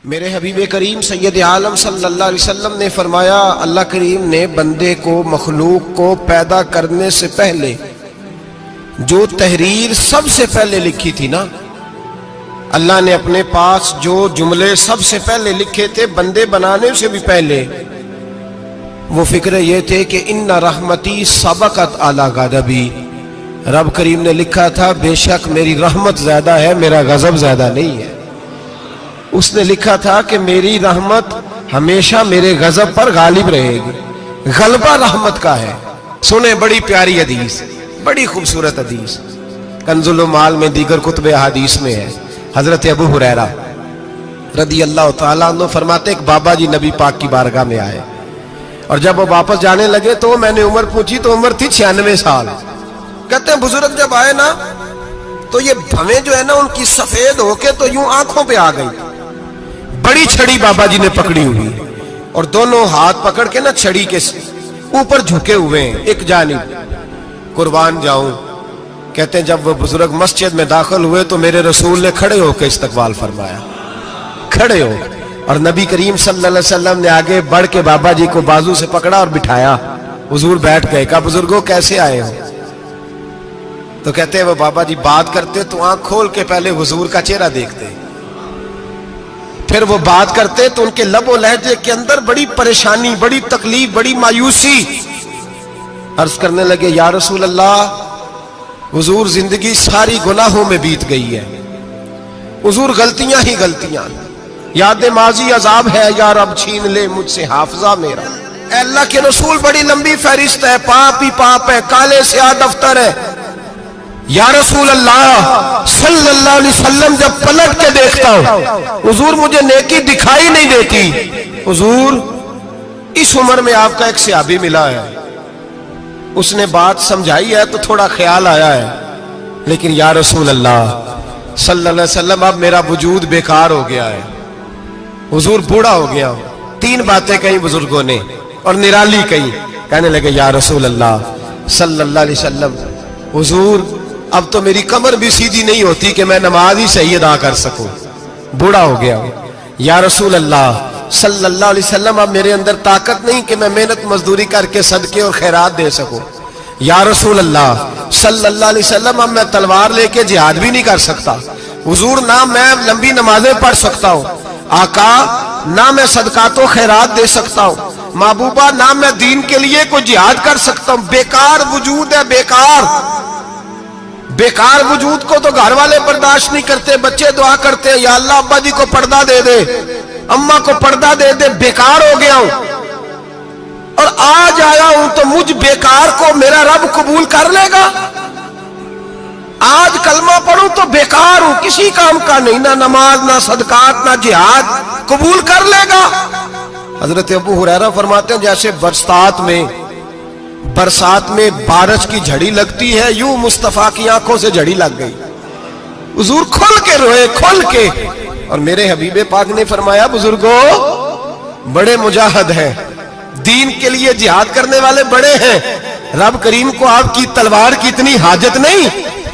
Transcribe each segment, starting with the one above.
میرے حبیب کریم سید عالم صلی اللہ علیہ وسلم نے فرمایا، اللہ کریم نے بندے کو، مخلوق کو پیدا کرنے سے پہلے جو تحریر سب سے پہلے لکھی تھی نا، اللہ نے اپنے پاس جو جملے سب سے پہلے لکھے تھے بندے بنانے سے بھی پہلے، وہ فکر یہ تھے کہ ان رحمتی سبقت اعلی غضبی، رب کریم نے لکھا تھا بے شک میری رحمت زیادہ ہے، میرا غضب زیادہ نہیں ہے۔ اس نے لکھا تھا کہ میری رحمت ہمیشہ میرے غضب پر غالب رہے گی، غلبہ رحمت کا ہے۔ سنیں بڑی پیاری حدیث، بڑی خوبصورت حدیث، کنز المال میں دیگر کتب احادیث میں ہے۔ حضرت ابو ہریرہ رضی اللہ تعالیٰ عنہ فرماتے ایک بابا جی نبی پاک کی بارگاہ میں آئے، اور جب وہ واپس جانے لگے تو میں نے عمر پوچھی تو عمر تھی 96 سال۔ کہتے ہیں بزرگ جب آئے نا تو یہ بھویں جو ہے نا ان کی سفید ہو کے تو یوں آنکھوں پہ آ گئی، بڑی چھڑی بابا جی نے پکڑی ہوئی اور دونوں ہاتھ پکڑ کے نا چھڑی کے اوپر جھکے ہوئے ہیں ایک جانب، قربان جاؤں۔ کہتے ہیں جب وہ بزرگ مسجد میں داخل ہوئے تو میرے رسول نے کھڑے ہو کے استقبال فرمایا، کھڑے ہو، اور نبی کریم صلی اللہ علیہ وسلم نے آگے بڑھ کے بابا جی کو بازو سے پکڑا اور بٹھایا۔ حضور بیٹھ گئے، کہا بزرگوں کیسے آئے ہو؟ تو کہتے ہیں وہ بابا جی بات کرتے تو آنکھ کھول کے پہلے حضور کا چہرہ دیکھتے، پھر وہ بات کرتے تو ان کے لب و لہجے کے اندر بڑی پریشانی، بڑی تکلیف، بڑی مایوسی۔ عرض کرنے لگے یا رسول اللہ، حضور زندگی ساری گناہوں میں بیت گئی ہے، حضور غلطیاں ہی غلطیاں، یاد ماضی عذاب ہے، یا رب چھین لے مجھ سے حافظہ میرا۔ اے اللہ کے رسول بڑی لمبی فہرست ہے، پاپ ہی پاپ ہے، کالے سیاہ دفتر ہے۔ یا رسول اللہ صلی اللہ علیہ وسلم جب پلٹ کے دیکھتا ہوں حضور مجھے نیکی دکھائی نہیں دیتی۔ حضور اس عمر میں آپ کا ایک صحابی ملا ہے، اس نے بات سمجھائی ہے تو تھوڑا خیال آیا ہے، لیکن یا رسول اللہ صلی اللہ علیہ وسلم اب میرا وجود بیکار ہو گیا ہے، حضور بوڑھا ہو گیا ہوں۔ تین باتیں کہیں بزرگوں نے اور نرالی کہیں، کہنے لگے یا رسول اللہ صلی اللہ علیہ وسلم، حضور اب تو میری کمر بھی سیدھی نہیں ہوتی کہ میں نماز ہی صحیح ادا کر سکوں، بوڑھا ہو گیا ہوں۔ یا رسول اللہ صلی اللہ علیہ وسلم اب میرے اندر طاقت نہیں کہ میں محنت مزدوری کر کے صدقے اور خیرات دے سکوں۔ یا رسول اللہ صلی اللہ علیہ وسلم اب میں تلوار لے کے جہاد بھی نہیں کر سکتا، حضور نہ میں لمبی نمازیں پڑھ سکتا ہوں، آقا نہ میں صدقات و خیرات دے سکتا ہوں، محبوبہ نہ میں دین کے لیے کوئی جہاد کر سکتا ہوں، بیکار وجود ہے، بیکار بیکار وجود کو تو گھر والے برداشت نہیں کرتے، بچے دعا کرتے ہیں یا اللہ ابا جی کو پردہ دے دے، اماں کو پردہ دے دے، بیکار ہو گیا ہوں اور آج آیا ہوں تو مجھ بیکار کو میرا رب قبول کر لے گا؟ آج کلمہ پڑھوں تو بیکار ہوں، کسی کام کا نہیں، نہ نماز نہ صدقات نہ جہاد، قبول کر لے گا؟ حضرت ابو ہریرہ فرماتے ہیں جیسے برسات میں بارش کی جھڑی لگتی ہے، یوں مصطفیٰ کی آنکھوں سے جھڑی لگ گئی، حضور کھل کے روئے، کھل کے۔ اور میرے حبیب پاک نے فرمایا بزرگوں بڑے مجاہد ہیں، دین کے لیے جہاد کرنے والے بڑے ہیں، رب کریم کو آپ کی تلوار کی اتنی حاجت نہیں،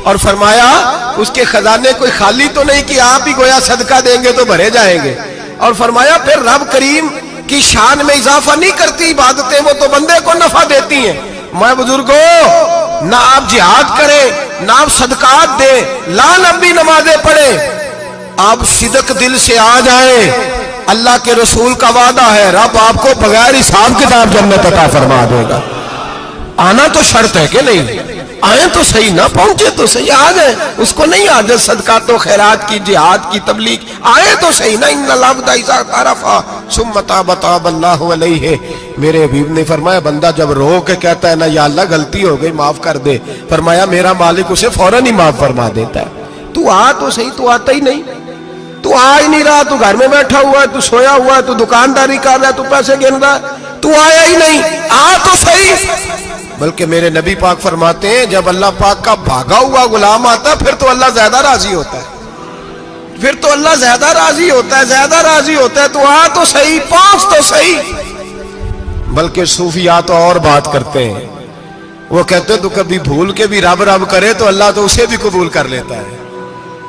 اور فرمایا اس کے خزانے کوئی خالی تو نہیں کہ آپ ہی گویا صدقہ دیں گے تو بھرے جائیں گے، اور فرمایا پھر رب کریم کی شان میں اضافہ نہیں کرتی عبادتیں، وہ تو بندے کو نفع دیتی ہیں۔ میں بزرگوں نہ آپ جہاد کریں نہ آپ صدقات دیں، لا لمبی نمازیں پڑھیں، آپ صدق دل سے آ جائیں، اللہ کے رسول کا وعدہ ہے رب آپ کو بغیر حساب کتاب جنت عطا فرما دے گا۔ آنا تو شرط ہے کہ نہیں؟ آئیں تو صحیح، نہ پہنچے تو صحیح، آ گئے، اس کو نہیں عادت صدقات و خیرات کی، جہاد کی، تبلیغ، آئے تو صحیح نا۔ ان العبد اذا اعترف ثم تاب تاب اللہ علیہ، میرے حبیب نے فرمایا بندہ جب رو کے کہتا ہے نا یا اللہ غلطی ہو گئی معاف کر دے، فرمایا میرا مالک اسے فوراً ہی معاف فرما دیتا ہے۔ تو آ تو صحیح، تو آتا ہی نہیں، تو آ ہی نہیں رہا، تو گھر میں بیٹھا ہوا ہے، تو سویا ہوا ہے، تو دکانداری کر رہا ہے، تو پیسے گن رہا ہے، تو آیا ہی نہیں، آ تو صحیح۔ بلکہ میرے نبی پاک فرماتے ہیں جب اللہ پاک کا بھاگا ہوا غلام آتا ہے پھر تو اللہ زیادہ راضی ہوتا ہے، پھر تو اللہ زیادہ راضی ہوتا ہے، زیادہ راضی ہوتا ہے، تو آ تو صحیح، پہنچ تو صحیح۔ بلکہ صوفیاء تو اور بات کرتے ہیں، وہ کہتے ہیں تو کبھی بھول کے بھی رب رب کرے تو اللہ تو اسے بھی قبول کر لیتا ہے،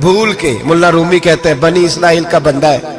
بھول کے۔ ملا رومی کہتے ہیں بنی اسرائیل کا بندہ ہے،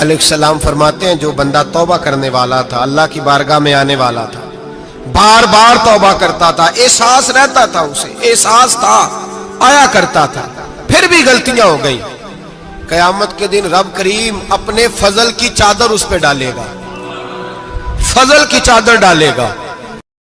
علیہ السلام فرماتے ہیں جو بندہ توبہ کرنے والا تھا، اللہ کی بارگاہ میں آنے والا تھا، بار بار توبہ کرتا تھا، احساس رہتا تھا، اسے احساس تھا، آیا کرتا تھا، پھر بھی غلطیاں ہو گئی، قیامت کے دن رب کریم اپنے فضل کی چادر اس پہ ڈالے گا، فضل کی چادر ڈالے گا،